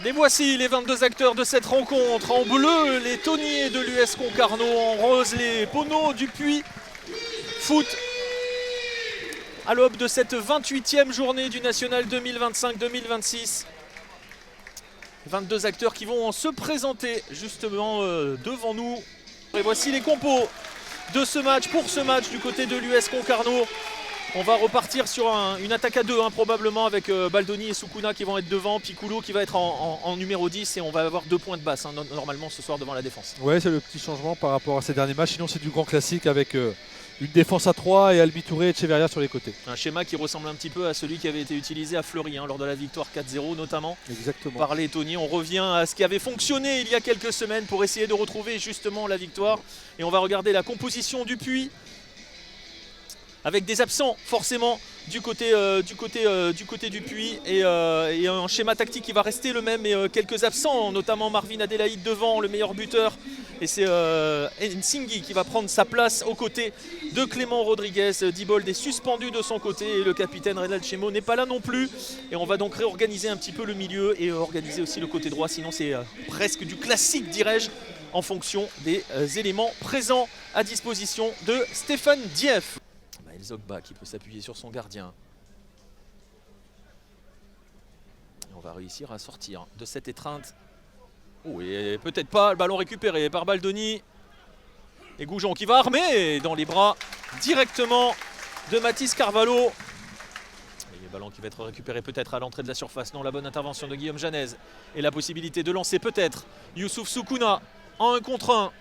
Les voici les 22 acteurs de cette rencontre. En bleu, les Tonniers de l'US Concarneau. En rose, les Poneaux du Puy Foot. À l'aube de cette 28e journée du National 2025-2026. 22 acteurs qui vont se présenter justement devant nous. Et voici les compos de ce match, pour ce match du côté de l'US Concarneau. On va repartir sur une attaque à deux probablement avec Baldoni et Sukuna qui vont être devant, Piccolo qui va être en numéro 10 et on va avoir 2 points de basse normalement ce soir devant la défense. Ouais, c'est le petit changement par rapport à ces derniers matchs, sinon c'est du grand classique avec une défense à 3 et Albi Touré et Echeverria sur les côtés. Un schéma qui ressemble un petit peu à celui qui avait été utilisé à Fleury lors de la victoire 4-0 notamment. Exactement. Par les Tonniers. On revient à ce qui avait fonctionné il y a quelques semaines pour essayer de retrouver justement la victoire. Et on va regarder la composition du Puy. Avec des absents forcément du côté du Puy et un schéma tactique qui va rester le même et quelques absents, notamment Marvin Adelaide devant, le meilleur buteur, et c'est Nsinghi qui va prendre sa place aux côtés de Clément Rodriguez. Dibold est suspendu de son côté et le capitaine Reynald Chemo n'est pas là non plus, et on va donc réorganiser un petit peu le milieu et organiser aussi le côté droit, sinon c'est presque du classique dirais-je en fonction des éléments présents à disposition de Stéphane Dieff. Zogba qui peut s'appuyer sur son gardien. Et on va réussir à sortir de cette étreinte. Oh, et peut-être pas, le ballon récupéré par Baldoni. Et Goujon qui va armer dans les bras directement de Mathis Carvalho. Et le ballon qui va être récupéré peut-être à l'entrée de la surface. Non, la bonne intervention de Guillaume Janez. Et la possibilité de lancer peut-être Youssouf Sukuna en 1 contre 1.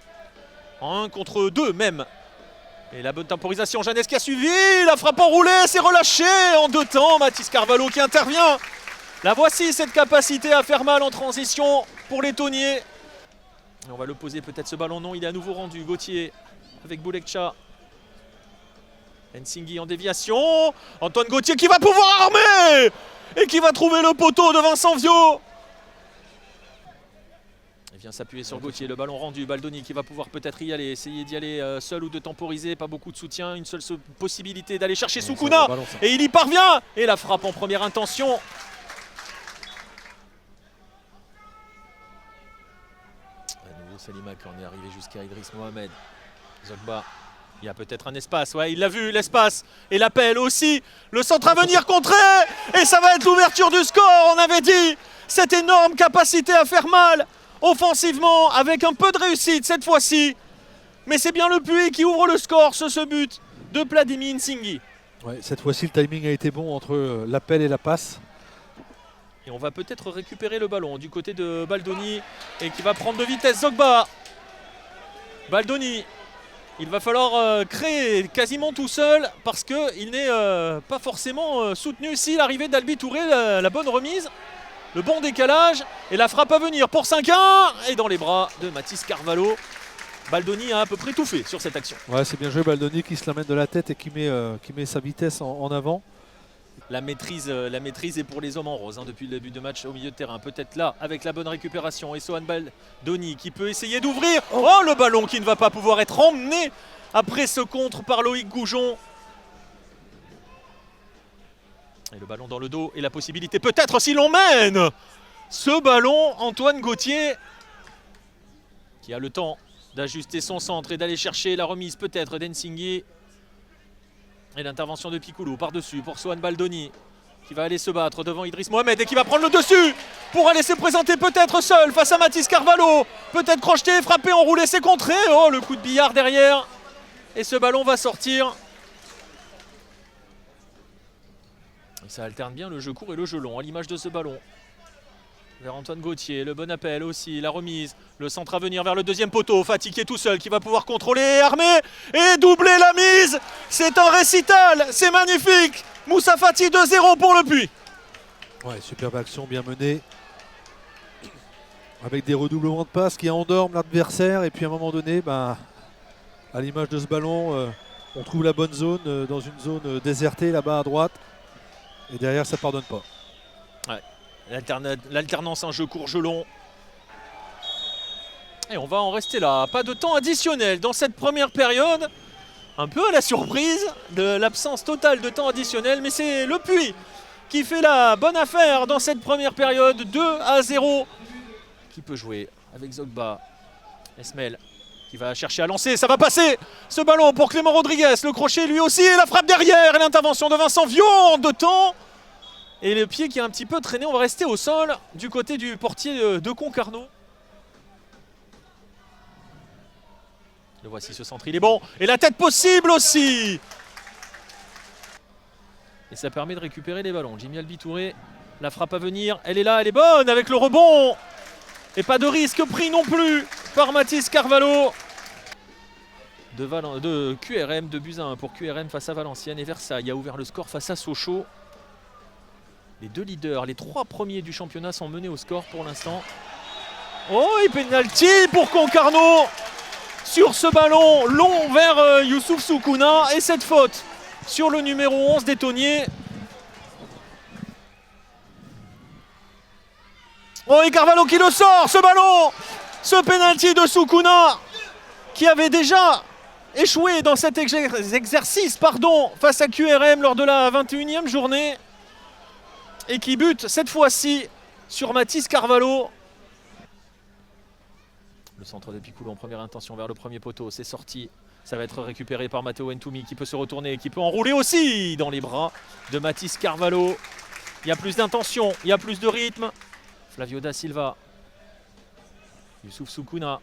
En 1 contre 2 même. Et la bonne temporisation, Janez qui a suivi, la frappe enroulée, c'est relâché en 2 temps, Mathis Carvalho qui intervient. La voici cette capacité à faire mal en transition pour les Tonniers. Et on va le poser peut-être ce ballon, non, il est à nouveau rendu, Gauthier avec Boulekcha. Nsinghi en déviation, Antoine Gauthier qui va pouvoir armer et qui va trouver le poteau de Vincent Viau. Il vient s'appuyer sur Gauthier, le ballon rendu, Baldoni qui va pouvoir peut-être y aller, essayer d'y aller seul ou de temporiser, pas beaucoup de soutien, une seule possibilité d'aller chercher Sukuna, et il y parvient, et la frappe en première intention. À nouveau Salima qui en est arrivé jusqu'à Idriss Mohamed. Zogba, il y a peut-être un espace, ouais il l'a vu l'espace, et l'appel aussi, le centre à venir contré, et ça va être l'ouverture du score, on avait dit, cette énorme capacité à faire mal. Offensivement, avec un peu de réussite cette fois-ci. Mais c'est bien le Puy qui ouvre le score sur ce but de Pladimi Nsinghi. Ouais, cette fois-ci, le timing a été bon entre l'appel et la passe. Et on va peut-être récupérer le ballon du côté de Baldoni et qui va prendre de vitesse Zogba. Baldoni, il va falloir créer quasiment tout seul parce qu'il n'est pas forcément soutenu. Si l'arrivée d'Albi Touré, la bonne remise. Le bon décalage et la frappe à venir pour 5-1 et dans les bras de Mathis Carvalho. Baldoni a à peu près tout fait sur cette action. Ouais, c'est bien joué Baldoni qui se l'amène de la tête et qui met sa vitesse en avant. La maîtrise est pour les hommes en rose depuis le début de match au milieu de terrain. Peut-être là avec la bonne récupération. Et Sohan Baldoni qui peut essayer d'ouvrir. Oh, le ballon qui ne va pas pouvoir être emmené après ce contre par Loïc Goujon. Et le ballon dans le dos et la possibilité peut-être si l'on mène ce ballon, Antoine Gauthier qui a le temps d'ajuster son centre et d'aller chercher la remise peut-être d'Nsinghi. Et l'intervention de Piccolo par-dessus pour Sohan Baldoni qui va aller se battre devant Idriss Mohamed et qui va prendre le dessus pour aller se présenter peut-être seul face à Mathis Carvalho. Peut-être crocheté, frappé, enroulé, c'est contré. Oh, le coup de billard derrière. Et ce ballon va sortir. Ça alterne bien le jeu court et le jeu long à l'image de ce ballon. Vers Antoine Gauthier, le bon appel aussi, la remise, le centre à venir vers le deuxième poteau. Fatigué tout seul qui va pouvoir contrôler, armer et doubler la mise. C'est un récital, c'est magnifique. Moussa Fati 2-0 pour le Puy. Ouais, superbe action, bien menée. Avec des redoublements de passes qui endorment l'adversaire et puis à un moment donné, à l'image de ce ballon, on trouve la bonne zone dans une zone désertée là-bas à droite. Et derrière, ça ne pardonne pas. Ouais. L'alternance, un jeu court, jeu long. Et on va en rester là. Pas de temps additionnel dans cette première période. Un peu à la surprise de l'absence totale de temps additionnel. Mais c'est le Puy qui fait la bonne affaire dans cette première période. 2-0. Qui peut jouer avec Zogba. Esmel qui va chercher à lancer. Ça va passer ce ballon pour Clément Rodriguez. Le crochet lui aussi. Et la frappe derrière. Et l'intervention de Vincent Vion de temps. Et le pied qui a un petit peu traîné. On va rester au sol du côté du portier de Concarneau. Le voici ce centre. Il est bon. Et la tête possible aussi. Et ça permet de récupérer les ballons. Jimmy Albi-Touré, la frappe à venir, elle est là, elle est bonne avec le rebond. Et pas de risque pris non plus par Mathis Carvalho. De QRM, 2-1 pour QRM face à Valenciennes. Et Versailles a ouvert le score face à Sochaux. Les deux leaders, les trois premiers du championnat sont menés au score pour l'instant. Oh, et penalty pour Concarneau sur ce ballon long vers Youssouf Soukouna. Et cette faute sur le numéro 11 d'Etonnier. Oh, et Carvalho qui le sort, ce ballon. Ce penalty de Soukouna qui avait déjà échoué dans cet exercice face à QRM lors de la 21e journée. Et qui bute cette fois-ci sur Mathis Carvalho. Le centre de Piccolo en première intention vers le premier poteau, c'est sorti. Ça va être récupéré par Matteo Ntoumi qui peut se retourner, qui peut enrouler aussi dans les bras de Mathis Carvalho. Il y a plus d'intention, il y a plus de rythme. Flavio Da Silva. Youssouf Soukouna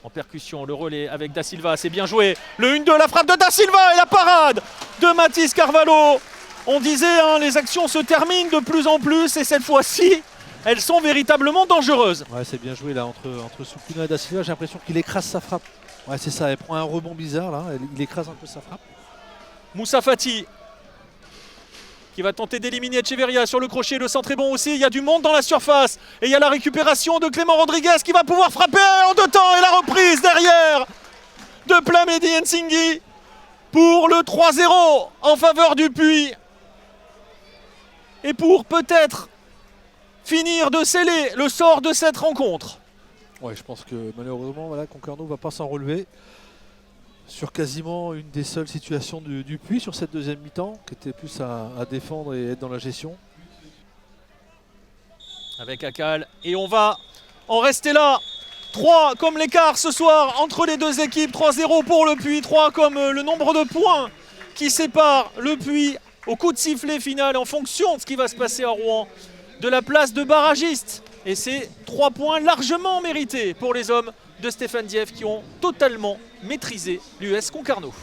en percussion, le relais avec Da Silva, c'est bien joué. Le 1-2, la frappe de Da Silva et la parade de Mathis Carvalho. On disait, hein, les actions se terminent de plus en plus et cette fois-ci, elles sont véritablement dangereuses. Ouais, c'est bien joué là entre Soukouna et Da Silva. J'ai l'impression qu'il écrase sa frappe. Ouais, c'est ça, elle prend un rebond bizarre là, il écrase un peu sa frappe. Moussa Fati qui va tenter d'éliminer Echeverria sur le crochet, le centre est bon aussi, il y a du monde dans la surface. Et il y a la récupération de Clément Rodriguez qui va pouvoir frapper en deux temps et la reprise derrière de Plamedi Nsingui pour le 3-0 en faveur du Puy. Et pour peut-être finir de sceller le sort de cette rencontre. Ouais, je pense que malheureusement, voilà, Concarneau ne va pas s'en relever sur quasiment une des seules situations du Puy sur cette deuxième mi-temps, qui était plus à défendre et être dans la gestion. Avec Akal, et on va en rester là. 3 comme l'écart ce soir entre les deux équipes, 3-0 pour le Puy, 3 comme le nombre de points qui sépare le Puy au coup de sifflet final en fonction de ce qui va se passer à Rouen, de la place de barragiste. Et c'est 3 points largement mérités pour les hommes de Stéphane Dieff qui ont totalement maîtrisé l'US Concarneau.